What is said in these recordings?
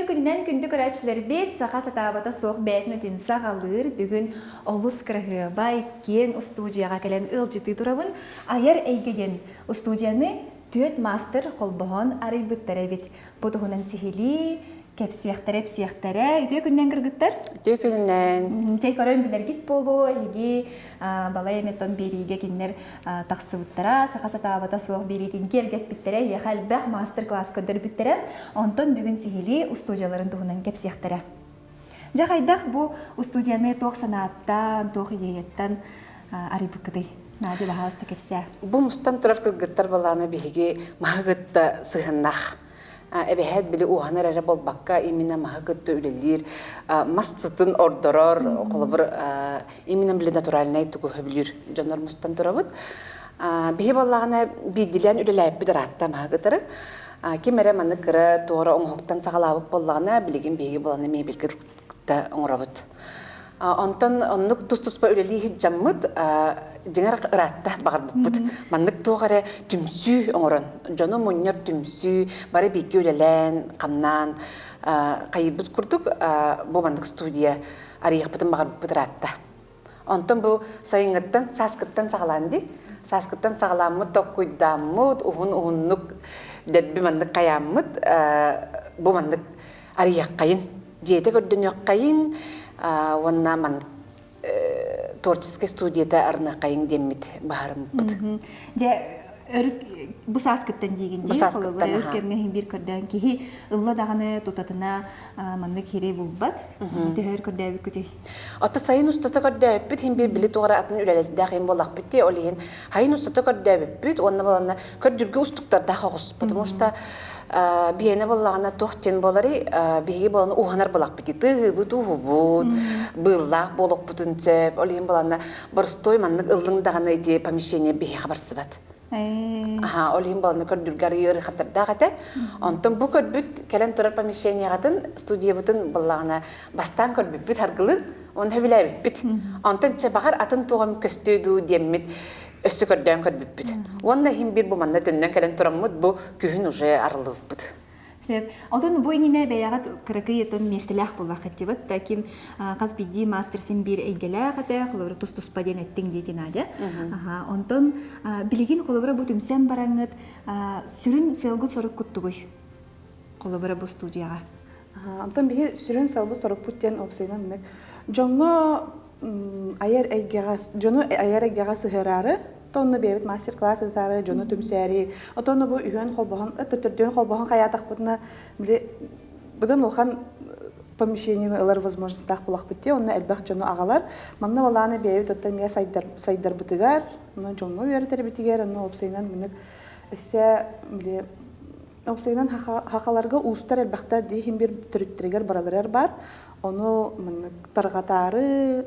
күннен күндік өрәтшілер бет, сақа сатабата соқ бәтінетін сағалыр, бүгін олыс кіргі бай кен студияға кәлен ұлжыты тұрабын, айар әйгеген студияны төт мастер қолбығын арай бұттары бет. Бұтығынан сихили, кәпсияқтары, үйде күннен кіргіттар? Үйде күннен. Тей көрін білер кет болу, еге балай әметтон бериге кеннер тақсы бұттара, сақаса табата соқ берейтін кергет біттері, еғал бәқ мастер-класс көндір біттері, онтон бүгін сихили студияларын тұғынан кәпсияқтары. Жағайдақ бұл студияны тоқ санаттан, тоқ егеттен арай бұққыдай. Нади бағалысты кәпсия. Бұл мұстан тұрар күлгіттар баланы бейге мағығытта сығыннақ. Эбэһэт били уһанар эрэ болбакка именно махакытты үлелир массытын ордорор колобур именно били натуральный тугу билир жонор мустан турабыт бихи баллагана бидилен үлелайып бидаратта махакытары кимере маны кыра тоора оңоктан сагалабык боллагана билигин биги боланы мебилгитта оңоробут онтон оннук тус-туспа үлели хиджаммыт жеңер ыратта багарбыппыт маннык тугаре түмсүү оңорон жону муннер түмсүү бары бикки үлелен камнан кайырбыт курдук бу мандык студия арыйыкпытын багарбыппыт ыратта онтон бу сайыңыттан саскыттан сагаланди саскыттан сагаламмыт токкуйдаммыт ухуннук дерби мандык каяммыт бу мандык арыйаккайын жете көрдөнөккайын ванна ман творческий студияда арнакайын деммит баарымпыт. Же бу саскыттан дегенде Бусаскыттан өркемге бир көрдөн кихи ылла даганы тутатына манны кере булбат. Дehör көрдөбү күтү. Ата сайын устата көрдөбүт хим бир билет огара атын үлелет дагын болакпыт те олин. Хайын устата көрдөбүт онна балана көрдүргө устуктар да хогус, потому что биене боллагана тохтен болары биги боланы уханар болакпыт. Ты буту быллах болокпутунчеп олин балана борстой манны ылдың даганы эти помещение биги хабарсыбат. Олин баланы көрдүргөр йөрү хатырдагата. Онтон бу көрбүт келен турар помещениягатын студия бутун баллагана бастан көрбүт аргылы он хебилебит. Онтон чабагар атын тугам көстөдү деммит өссө көрдөн көрбүт. Онда хим бир бу манда төндөн келен тураммыт бу күһүн уже арылыбыт. Сеп, отон бу инине бәягат кыракый этон местелях буллах хаттыбыт, таким каз бидди мастерсин бир эйгелях ата, холобра тус-туспа ден эттиң дейтин адя. Онтон билигин холобра бу түмсен бараңыт сүрүн селгут сорок куттугуй. Холобра бу студияга. Онтон биги сүрүн селгут сорок куттен опсайнан мек. Жоңго аяр эйгега сыгырары Тонны бебит мастер-класс этары, жону түмсәри. Отонны бу үйөн холбахан, төтөрдөн холбахан каятак бутна биле будан улхан помещениены алар возможностях булак битте, онна элбах жону агалар. Манна баланы бебит оттан мия сайдар бутыгар, онна жону үйөртер битигер, онна опсайнан минек эссе биле опсайнан хакаларга устар элбахтар дихим бир түрүттергер баралар бар. Onu targatары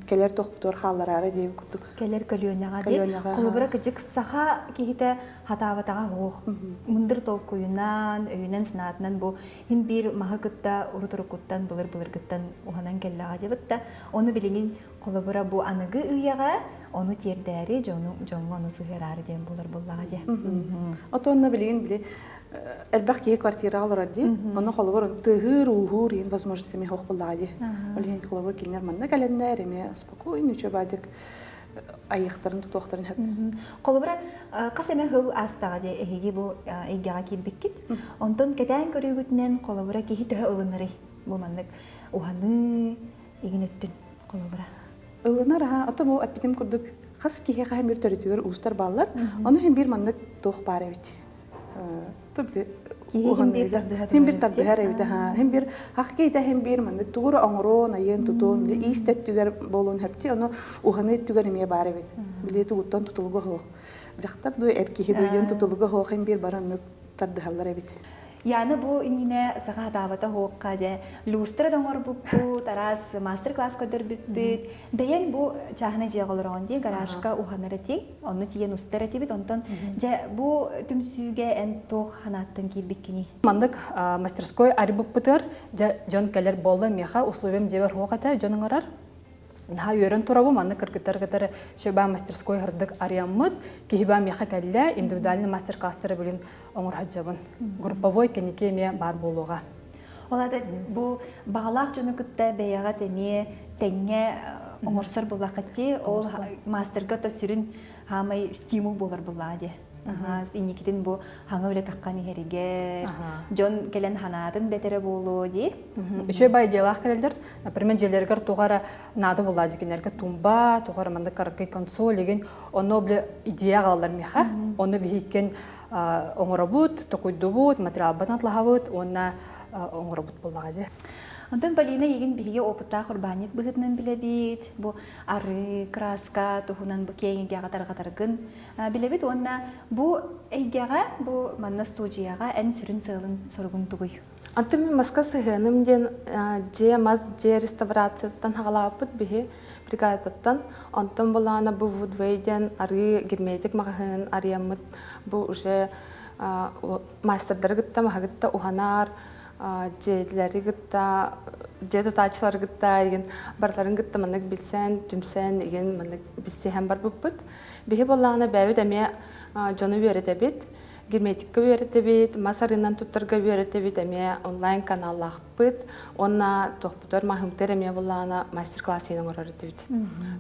келер тохтор халлары деп күттүк. Келер көлөнага деп. Колубра кыжык саха кихите хатабатага хох. Мындыр толкуйунан, өйүнөн сынатынан бу хим бир махакытта урутурукуттан булыр-булыргыттан уханан келлага дебитта. Оны билигин колубра бу аныгы үйяга, onu тердәри жоңго onu сыгырары деп булыр буллага деп. Отонны билигин биле элбах ки квартира алар ди. Оны холбор тыгыр ухур ин возможности ми хох буллаги. Олин холбор кинер манна календар эме спокойно чөбадык айыктарын тутоктарын хап. Холбор касеме хыл астага де эги бу эйгага килбиккит. Онтон кетен көрүгүтнен холбор ки хитө ылыныры. Бу мандык уханы игинөттүн холбор. Ылынар ата бу апитим курдук кас ки хага бир төрүтүгөр устар баллар. Оны хем бир мандык тох бары бит. Tabii hem bir tadı her evde hem bir hakikaten hem bir man tuğra angro na yen tutun le istet tüger bolun hepti onu uhanı tüger miye bare bit bile tutun tutulgu ho jaktar do erkeği do yen tutulgu ho hem bir baranlık tadı hallar bit. Yani bu yine saha davata hoqaja lustra dongor bu taras master class kadar bit beyen bu çahne jeğolron diye garajka uhanarati onu tiyen ustarati bit ondan je bu tümsüge en toh hanattın kilbikini mandık мастерской арбыппытыр жон келер болду меха условием жебер хоқата жонун арар Наха үйрен турабы манны кыргыттар шөба мастерской хырдык арияммыт кихиба меха келле индивидуальный мастер-класстары билин оңор хаджабын групповой кенекеме бар болуга. Олады бу бағалақ жөні күтті бәяға тәме тәңе оңырсыр бұлақатти, ол мастерға та сүрін хамай стимул болар бұлады. Инекетін бұл хаңа өлі таққан егерге, жон келен ханатын бәтері болу де. Үші бай делақ келелдер, например, желергер туғара нады болады кенерге тумба, туғара манда қарқай консоль еген, оны білі идея қалалар меха, оны бейкен оңыра бұд, тоқойды бұд, материал банатлаға бұд, оны оңыра бұд болаға де. Онтан Полина еген биһиге опытта құрбанет бұғытынан білебет, бұ ары, краска, тұхынан бұ кейінге ағатар-ағатарғын білебет. Онна бұ әйгеға, бұ манна студияға ән сүрін сығылын сұрғын тұғый. Антын мен Москва сығыным ден же маз же реставрацияттан хағалапыт бігі бригадаттан. Антын болана бұ вудвейден ары герметик мағығын ариямыт бұ уже мастердары гытта мағығытта уханар, жейлері гытта, же тұтачылары гытта, еген барларын гытта манық білсен, түмсен, еген манық білсен бар бұппыт. Бігі болана бәуі дәме жоны өретебет, герметикка өретебет, масарынан тұттырға өретебет, әме онлайн каналлақ бұт, онна тоқпытыр мағымтыр әме болана мастер-классының өретебет.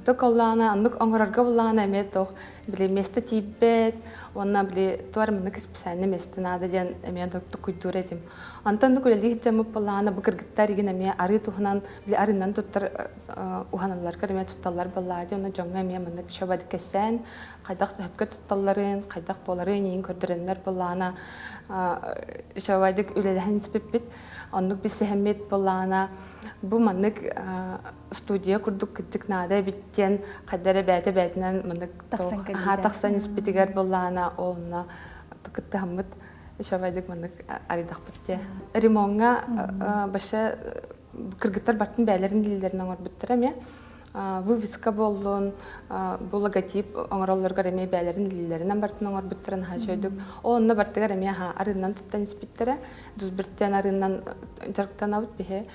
Тоқ олана, анық оңырарға болана әме тоқ біле месті тейбет, онна біле туар мұнық іспісәні месті нады ден әме доқты күйдур етім. Антан нүкөлелі жамып болана бұқыргыттар еген әме ары тұғынан, біле арынан тұттыр ұғаналар кәріме тұтталар болады, оны жоңға әме мұнық шабады кәсән, қайдақ төпке тұтталарын, қайдақ боларын ең көрдіренлер болана шабадық өлеләхін іспеппет, онық бісі әмет болана. Бұл мұнық студия күрдік күттік нада біттен қайдары бәті-бәтінен мұнық тақсан іспетігер болана, олына тұқытты хамыт шабайдық мұнық аридақ бітте. Ремонға башы кіргіттар бартын бәлерін лилерін оңыр біттір әме. Вывеска болуын, бұл логотип оңыралырғар әме бәлерін лилерінен бартын оңыр біттірін хашойдық. Олына бартығар әме арынан тұттан іспеттірі, дүзбірттен арынан жарықтан ауыт бейе.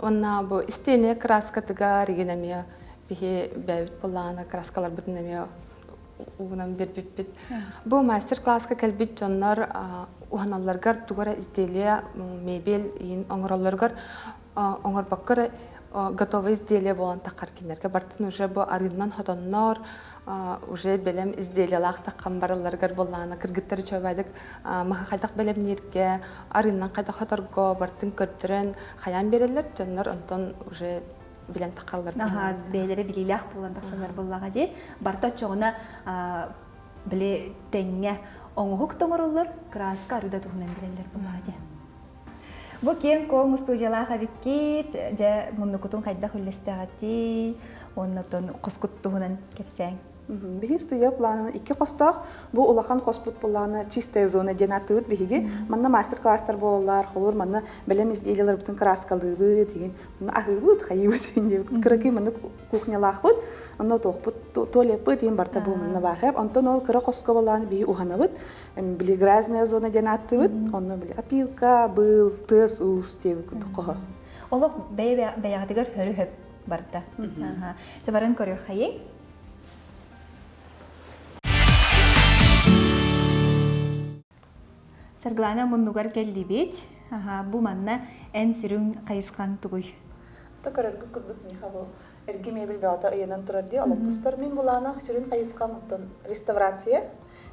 Онна бұл істене краска тыға реген әме бейе бәуіт болағына краскалар бұтын әме уғынан бербеппет. Бұл мастер-класска кәлбет жонлар уғаналарғар туғара изделия мебел ең оңыраларғар оңыр баққыр готовы изделия болан таққар кенерге. Бартын уже бұл арыннан хотоннар, уже белем изделиялақ таққан барыларғар болағына кіргіттері чөбәдік маға қайдақ белем нерге, арыннан қайдақ хоторго бартын көрттірін қаян берелер, жонлар онтон уже билен тақалар. Бәйлері білеләқ болан тақсалар болаға де, барта чоғына біле тәңе оңғық тоңырылыр, краска арыда тұғынан білелер болаға де. Бұ кен коң студиялаға біккет, жа мұнны күтін қайдақ үлестіғатти, оннатын қосқыт тұғынан кепсәң. Биһи студия планын 2 қостақ, бұл улахан қоспыт боланы чистая зона ден аттыбыт биһиги. Манна мастер-класстар болалар, холур манна білем изделиялар бүтін краскалыбы деген. Манна ахыбыт, хайыбыт деген. Кыракы манна кухнялақбыт, манна тоқпыт, толепыт деген барта бұл манна бар. Онтон ол кыра қосқа боланы биһи уханабыт. Били грязная зона ден аттыбыт, онна били опилка, был, тыс, ус деген күтіқоға. Олық бәяғатығар хөрі хөп барта. Жабарын көрі қайын. Сарглана мұннуғар кәлді бет, бұл манна ән сүрін қайысқан тұғый. Тақарарғы күрдік меха бұл әргі мебел бәуата ұйынан тұрарды, алып бұстар мен бұлана сүрін қайысқан мұттан реставрация.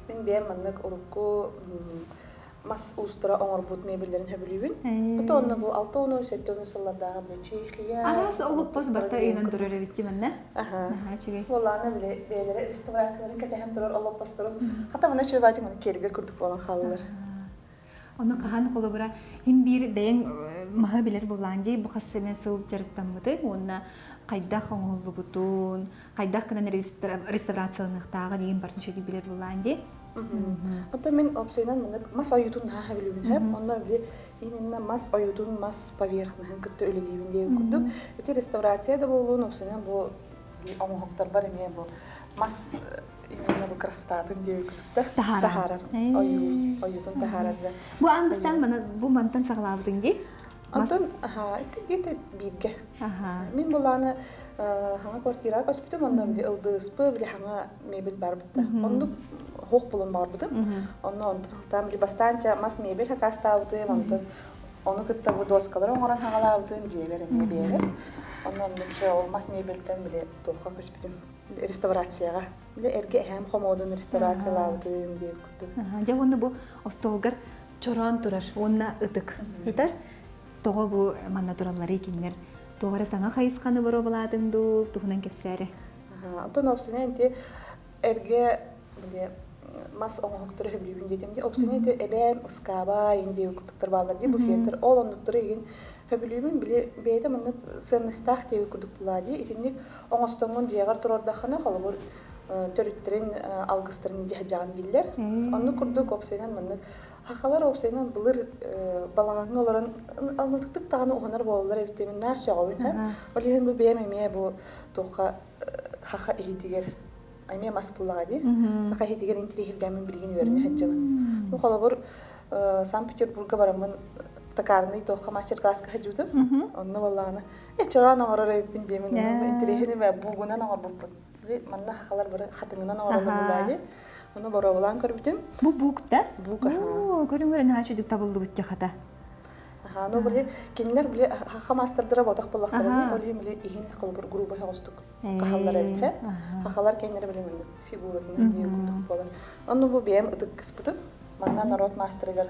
Мен бәйім маннық ұрыққы мас ұстыра оңыр бұд мебелдерін хөбілуін. Бұты онына бұл 6-10 7-10 сыллардағы бұл чейхия. Арасы олып бұз барта ұйынан тұрар әбетті манна? Бұлана бәйлері реставрацияларын кәтәхем тұрар олып бұстыру. Қата мұна шөбәті мұны келгер күрдік болан қалылар. Оны қаған қолы бұра, ең бір бәйін маға білер болан дей, бұқасы мен сылып жарықтан бұды, оны қайдақ оңғылы бұтын, қайдақ кінен реставрациялынықтағы деген бартын шөйді білер болан дей. Ота мен опсойнан мұнық мас ойытын наға білуін әп, онна біле именно мас ойытын, мас поверхнығын күтті өлелейін дейін күрдік. Өте реставрацияда болуын опсойнан бұл оңғықтар бар еме бұл мас именно бұл красотатын дейін күрдікті. Тахарар. Ойытын тахарар. Бұл аңғыстан бұл мантан сағылабыдың дей? Антон, это бирке. Мен боланы хаңа квартира көспітім, онда біле ылдыспы, біле хаңа мебел бар бұтты. Онды хоқ болын бар бұдым. Онда онтан біле бастанча мас мебел хақастауды, Onu kıtta bu doskalar oңоран хагалаабытын жебер эме бебер. Онон бирше олмас мебелтен биле тоққа көспүтүм. Реставрацияга. Биле эрге эһем хомодун реставрациялаабытын деп күттүм. Же оны бу остолгар чоран турар, онна ытык. Итар. Тога бу манна тураллары кинер. Тогара саңа хайысканы боро буладыңды, тухунан кепсәре. Антон опсинен те эрге биле мас оңоктор хөбүлүн детимди опсинен те эбем ыскаба инде күттүктөр балдар ди буфеттер ол ондуктор еген хөбүлүн биле бейте мында сыныстак деп күттүк булади итинник оңостоңун жегар турордахана холобор төрүттерин алгыстырын жаган диллер онну курдук опсинен мында хакалар опсинен булыр балагаңы олорун алныктык таганы оңнар болдулар эбитемин нар шагабын ха олен бу бем эме бу тока хака ихитигер айме мас буллагади сака ихитигер интерихиргамын билген өрүнө хаджабын бу холобор Санкт-Петербурга барамын такарный тока мастер-класска хаджутум онну баллагана чорана орор эпиндемин интерихини бе бугунан орбуппут манна хакалар бары хатыңынан оролу буллагади onu borawalan körbütüm. Bu bukta? Buk. Görün ha çocuk tabıldı bitti hata. Aha, no bile kinler bile ha masterdıra botak bullaklarını öyle bile ihin kılbur grubu hostuk. Kahallar evde. Hakalar kendileri bile mende figüratını diye kutuk falan. Onu bu benim ıtık kısbıtım. Mandan narot mastergar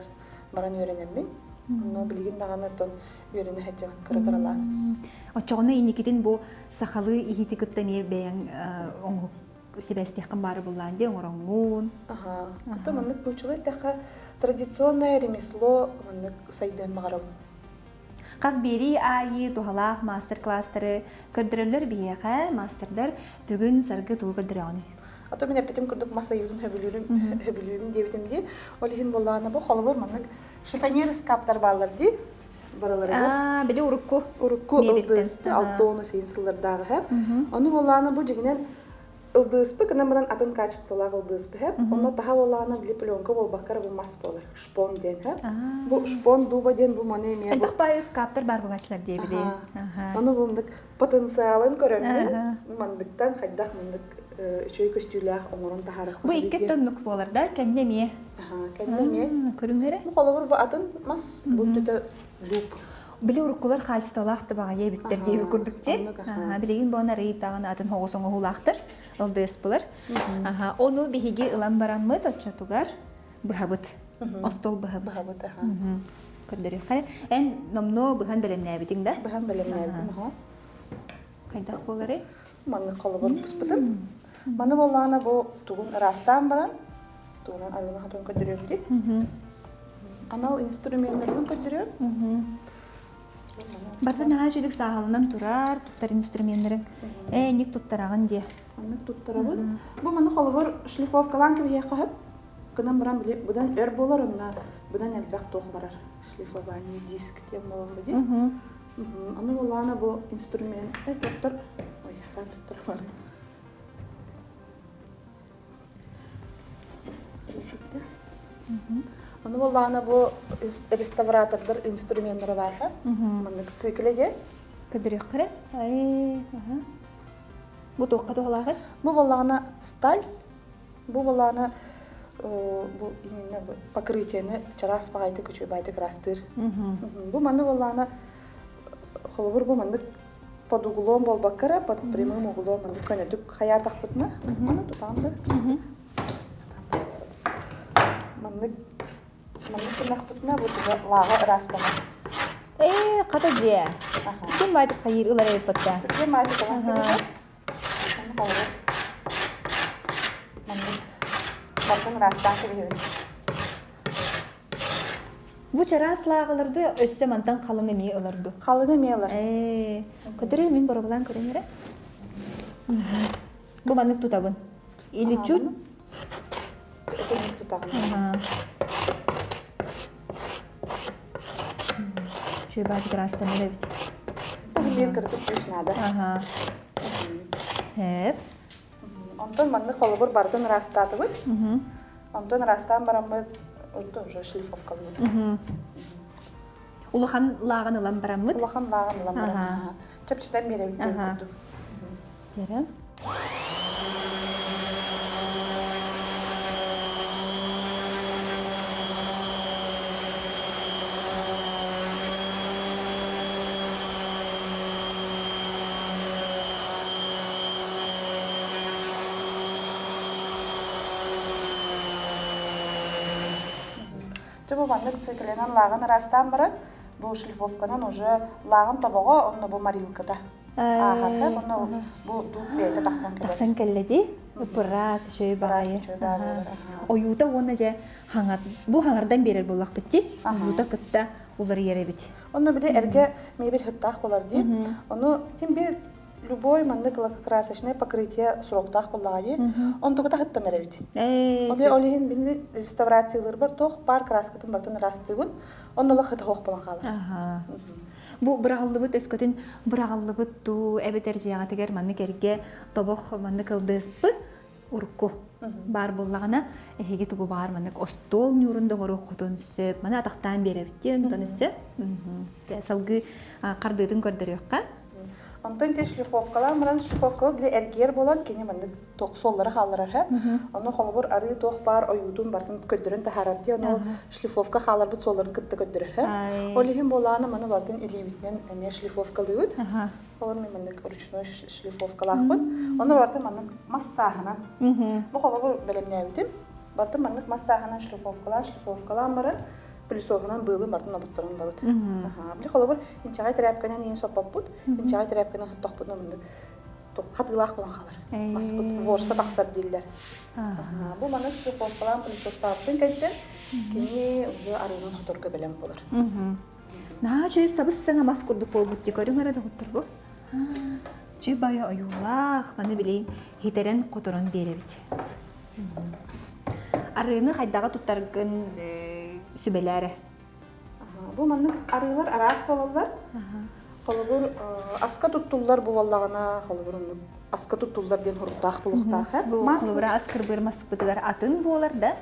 baran öğrenem ben. Onu bilgin dağına ton öğreni hacı kırıkırılan. O çoğuna inikidin bu sakalı ihiti kıttamı beyan onu Себестихкан бары булланди оңорongун. Ага. Ата мынык бучулай таха традиционное ремесло мынык сайдан магарам. Каз бери айы тухалах мастер-класстары көрдөрөлөр бияга мастердар бүгүн саргы туга драны. Ата мен эпетим курдук маса юдун хөбүлүрүм дебитим ди. Олихин боллана бу холобор мынык шифонер скаптар балдар ди. Бараларга. Биде урукку. Урукку ылдыс 6-10 сыйлардагы хеп. Аны боллана бу жигинен ылдыспы кынамран атын качестволаг ылдыспы хеп. Онно таха боллана биле пленка болбаккар бу мас болар. Шпон ден хеп. Бу шпон дуба ден бу мане ме. Айтак бай скаптар бар булачлар дей биле. Аны бумдык потенциалын көрөмүн. Мандыктан хайдак мындык үчөй көстүләк оңорон тахарык. Бу икки тоннук боларда кеннеме. Кеннеме. Көрүңөрө. Бу холобур бу атын мас бу төтө дуп. Биле уруккулар качестволакты бага ебиттер дейби курдукче. Билеген бона рейтаган атын хогосоңо хулактыр. Ылдыс булар. Ону биһиги ылан бараммы тачатугар быхабыт. Остол быхабыт. Көрдөрү. Эн номно быхан белемнәбитиң да? Быхан белемнәбитим, ха. Кайдак болары? Маны колобор буспытым. Маны боллана бу тугун растан баран. Тугунан арына хатон көдөрөм ди. Анал инструменттерин көдөрөм. Бардан хажыдык сагалынан турар, туттар инструменттери. Ник туттараган ди. Аны туттарабы. Бу маны холобор шлифовкалан кебе кахып. Кынан баран биле будан өр болор онна. Будан элбек тох барар. Шлифование диск тем болор ди. Аны боллана бу инструмент туттар. Ой, туттар бар. Аны боллана бу реставратордор инструменттери бар ха. Маны циклеге Көдөрүк кыра. Бу токка толагыр. Бу боллана сталь. Бу боллана бу именно бу покрытияны чарас багайты көчөй байды крастыр. Бу маны боллана холобур бу маны под углом болбаккара, под прямым углом маны көнөтүк хаятак бутна. Маны тутанды. Маны кынак бутна бу лага растама. Ката же. Ким байды кайыр ылар эпатта. Ким байды калан кебе. Bakın rastlantılı gibi. Bu çarasлагыларды өссө мантан калың эме ыларды. Kalın emeğler. Көтөрө мен барабылан көрөңөрө. Бу манык тутабын. Или чут. Это tutağım. Чөй байды крастан эле бит. Bir kırtık düş nada. Hep. Ondan bana kolubur bardan rastatı bit. Ondan rastan baramı oldu уже шлифовкалы bit. Улахан лаган ылан бараммыт. Улахан лаган ламбара. Чапчыдан бере бит. Терем. Жо бу маннык цикленан лаган растан бара. Бу шлифовканан уже лаган табого, онно бу марилкада. Ага, онно бу дуп бейте тахсан келер. Тахсан келледи. Пурас шөй багайы. Оюта оны же хаңат. Бу хаңардан берер буллак битти. Оюта кытта улар ере бит. Онно биле эрге мебель хыттах болар ди. Оно ким бир любой маннык красочное покрытие сроктах буллага ди. Он тугата хыттан эре бит. Оде олихин бини реставрациялар бар, тох пар краскатын бартын растыбын. Онно ла хыт хох болан калар. Ага. Бу брагаллыбыт эскөтүн брагаллыбыт ту эбетер жыяга тегер маннык эрге тобох маннык ылдыспы урку бар буллагана эһиги тугу бар маннык остол нюрунда горох котон сөп мана атактан беребиттен тонысы. Салгы кардыдын көрдөрөкка. Антон те шлифовкалар, мран шлифовка биле эргер болан кене маннык токсоллары халлар ха. Аны холбор ары тох бар оюдун бартын көддөрөн тахарар ди, аны шлифовка халлар бут соларын кытты көддөрөр ха. Олихин боланы маны бартын илибитнен эме шлифовкалыйт. Олар мен маннык ручной шлифовкалахпыт. Аны бартын маннык массаханан. Бу холбор белемнәбитим. Бартын маннык массаханан шлифовкалар бары. Плюсовынан было бартын абыттырын да бут. Били холбор инчагай тряпканан ин сопаппут, инчагай тряпканан тохпут намынды. Катылах болан калар. Маспут ворса таксар диллер. Бу маннык шлифовкалар плюсовтаптын кайтты. Кини бу арынын хоторга белем болар. На же сабыссаңа мас курдук болбут ди көрүңөр да хуттур бу. Же бая оюлах, маны билейин хитерен которон беребит. Арыны хайдага туттаргын сүбеләре. Бу маннык арылар арас болалар. Холобур аска туттулар бу баллагына, холобур аска туттулар ден хуртах булуктах. Бу холобур аскыр бир маспытыгар атын болар да.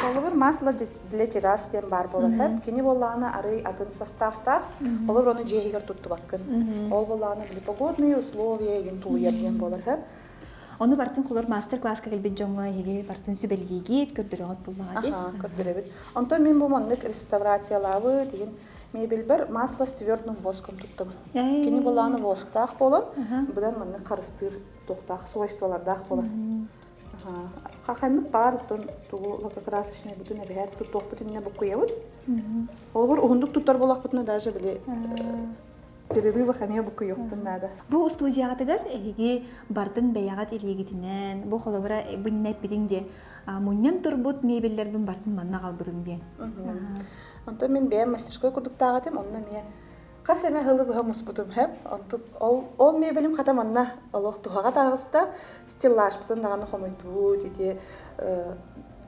Холобур масла для террас ден бар болар. Хеп кини баллагына ары атын составта. Холобур аны жегер тутту баккын. Ол баллагына били погодные условия ген тулуяр ден болар. Оны бартын кулар мастер-класска келбит жоңга еге бартын сүбелгеги көрдөрөт булмага ди. Көрдөрөбүт. Онтон мен бу маннык реставрациялабы деген мебель бар масло с твёрдым воском туттым. Кини буланы восктах болот, будан маннык карыстыр токтах свойстволардах болот. Хаханнык бар тугу лакокрасочный бүтүн эбет туттук бүтүнне бу куябыт. Ол бир угундук туттар болак бүтүнө даже биле перерыва хаме бу куяктын нада. Бу студияга тегер эги бардын баягат илегитинен бу холобра биннет бидинде муньян турбут мебеллердин бардын манна калбырын ден. Онто мен бе мастерской курдуктагатым, онна мен касеме хылы хамус бутум хеп. Онто ол мебелим хата манна алох тухага тагыста стеллаж бутун даганы хомойту деди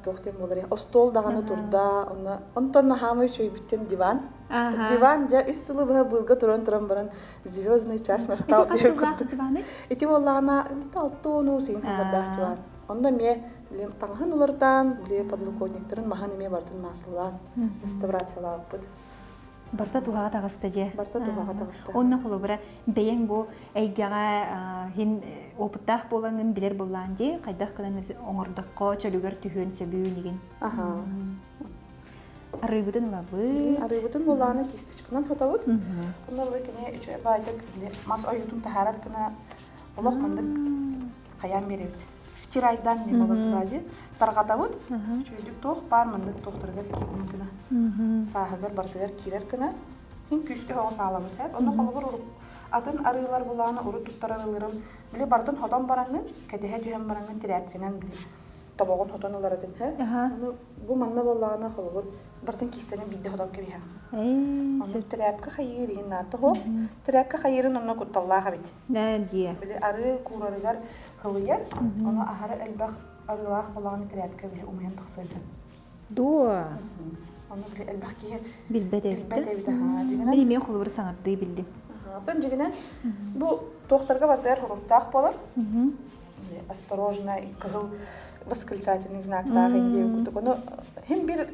тохтем болар. Остол даганы турда, онтон хамы чөй биттен диван. Диван жа үстүлү бага булга туран баран звездный час настал деп. Эти воллана талтону син хабарда диван. Онда ме таңхан улардан биле подлокотниктарын махан эме бардын масылан реставрациялап бут. Барта тугага тагыста же. Барта тугага тагыста. Онна холобра бейен бу эйгага хин опыттах боланын билер болан ди, кайдах кылан оңордокко чөлүгөр түһөн сөбүү деген. Арыбытын лабы. Арыбытын боланы кистичкынан хатабыт. Онда бу кене үчө байтык мас оютун тахарат кына олох мындык каян беребит. Втирайдан не болот таргатабыт. Чөйдүк тох бар мындык тохтургар кийин кына. Сахагар бартыгар кирер кына. Хин күчтө хогос алабыт. Онда холобор атын арылар буланы урут туттаралырым. Биле бардын ходон бараңын, кедеhe жөһөн бараңын тирәпкенен биле. Табагын ходонларатын бу манна болланы холобор бардын кистенен бидде ходон кебиһа. Онда тирәпкә хайыр деген наты хо. Тирәпкә хайырын онна кутталлага бит. Дие. Биле ары курарыгар хылыяр, аны ахары элбах арылах боланы тирәпкә биле умян тахсырды. Дуа. Аны биле элбах кие Билбедерди. Дигенен. Мен мен холобор саңарды билдим. Бен дигенен бу тохтарга бартар хуртак болар. Осторожно и кыл восклицательный знак тагы инде кутук. Аны хем бир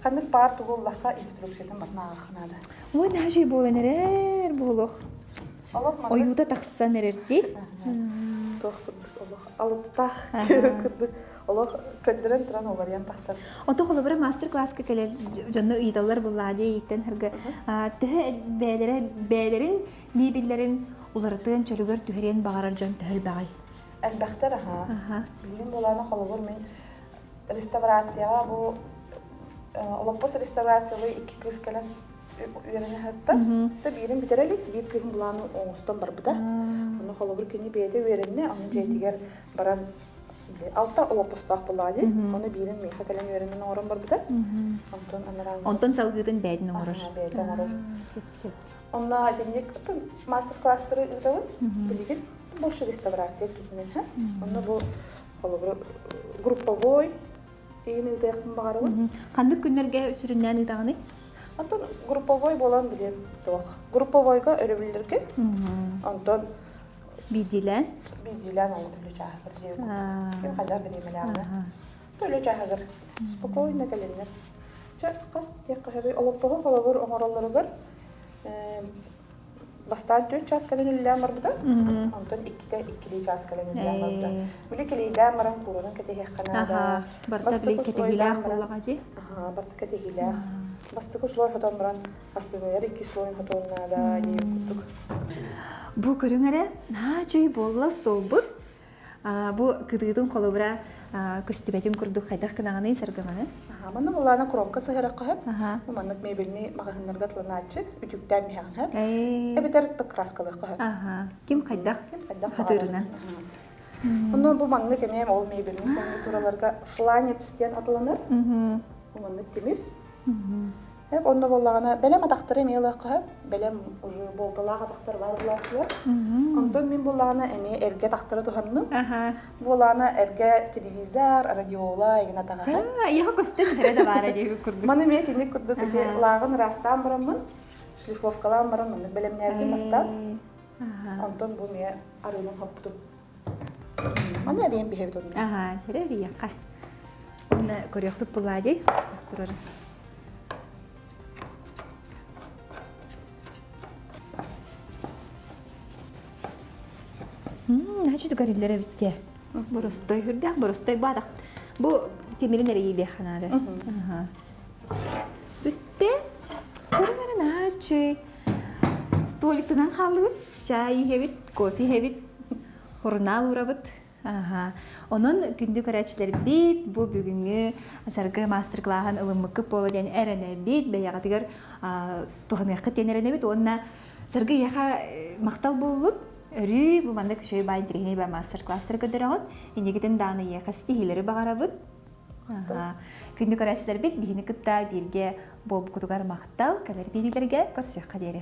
кандык бар тугуллахка инструкциятын батна арханада. Ой, нажи боланерер болох. Оюта тахсан эрерди. Тохтук алыптах кырды. Олох көндөрөн туран олар ян тахсар. Ото холобра мастер-класска келер жонно ыйдалар буллади иттен хырга төһө бәлерин мебеллерин улартын чөлөгөр түһөрен багарар жон төһөл багай. Әлбәхтер Билген боланы холобор мен реставрацияга бу олоппос реставрациялы 2 кыз келен үйрәне хатта. Та бирин битерелик, бир кыйын буланы оңустан бар буда. Аны холобур кини бейде үйрәнне, аны жейтигер баран алта олоппостак булади. Аны бирин меха келен үйрәнне орын бар буда. Онтон анаран. Онтон салгыдын бәйдин оңорор. Бейде оңорор. Сөп. Онна аденек мастер-класстары ыдавын, билигин больше реставрация күтүнен ха. Онна бу холобур групповой ийин ыдайкын багарабы. Кандык күннерге сүрүннән ыдагыны? Антон групповой болан билем тоқ. Групповойга өрөбүлөргө. Антон Бидилен. бидилен ол төлө чагыр деп. Кем кадар беремеләгә. Төлө чагыр. Спокойно келенер. Чак кас тек кахабы олоптого холобур оңороллоргор. Бастан 4 час келенеләр барбыда. Антон 2 час келенеләр барбыда. Биле келейдә маран курын кетеге канада. Барта биле кетегилә холлагаҗи. Барта кетегилә. Бастыгы слой хатан баран астыгы 2 слой хатонна да дип куттук. Бу көрүңөрө начый болла столбур. Бу кыдыдын холобура көстүбетин курдук кайдак кынаганы саргаманы. Мана булана кромка сыгыра кахып. Маннык мебелни магазиннарга тланачы, үтүктән механып. Эбитер краскалы кахып. Ким кайдак? Хатырына. Онно бу маннык эмем ол мебелни фурнитураларга фланец ден аталаныр. Бу маннык темир. Онно боллагана белем атактары мела кахып, белем уже болталага атактар бар булачлар. Онтон мен боллагана эме эрге тактары туханным. Боллагана эрге телевизор, радиола эгена тагы. Я көстен тереде бар дип курдук. Маны мен тиндик курдук те лагын растан барамын. Шлифовкалан барамын, белемнәрдә мастан. Онтон бу ме арыйның хаптып. Маны арыйын бихеп турды. Тереде якка. Онна көрөкпүп булади. Турар. Начу гариллере битте. Боростой хүрдәк, боростой бадак. Бу темирин эреги беханады. Бүтте. Көрүңөр начы. Столиктан халыгы, чай хебит, кофе хебит, журнал урабыт. Онун күндү көрәчләр бит, бу бүгүнгү асаргы мастер-классын ылыммыкы болден эренә бит, бәягатыгар туханыкы тенеренә бит, онна саргы яха мактал булып Өрі бұл манда күшөй байын тирегіне бай мастер-класстар көдіріғын. Енегіден даны еқа стихилері бағарабыд. Күнді көрәшілер бит, бейіні күтта берге бол бұқытығар мақтал, кәлер берілерге көрсек қадері.